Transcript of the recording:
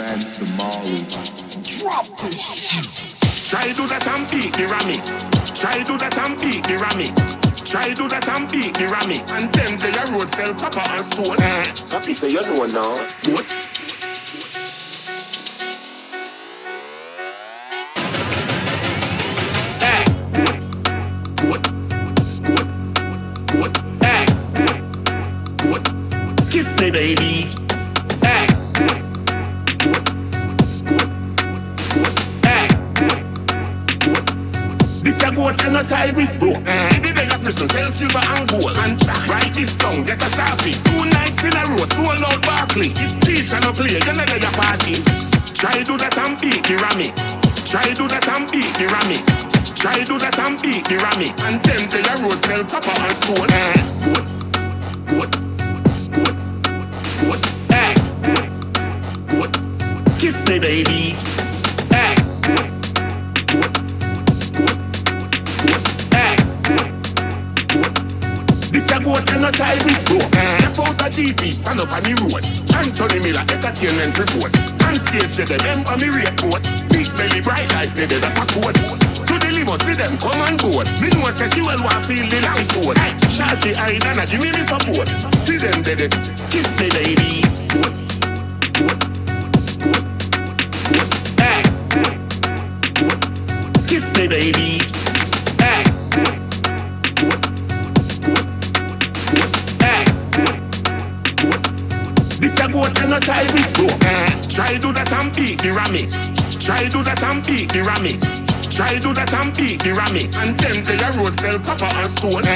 man Somali. Drop this shit. Try do that and beat the Rami. Try do that and beat the Rami. Try do that and beat the Rami. And then they a road sell pepper and stone. Papi say you know now. What? Kiss me, baby. Hey, this a goat and not tie with rope. Maybe they got prison, sell silver and gold. And write this down, get a sharpie. 2 nights in a row, sold out Barkley. If teacher no play, you know they a party. Try do that and beat the Rami. Try do that and beat the Rami. Try do that and beat the Rami. And then they a road sell pepper and stone. Goat. Kiss me, baby. Hey. This a goat and not tie with rope. Step out a GP, stand up on the road. Anthony Miller, entertainment report. And stage say them remember me report. Big belly bright like baby that a coat. To the limo, see them come and go. Me know say she well want feel the long sword. Shorty eye and give me the support. See them dead it. Kiss me, baby. Kiss me, baby. Hey. This a goat and not tie with rope. Try do that and beat the Rami. Try do that and beat the Rami. Try do that and beat the Rami. And then they a road sell pepper and stone.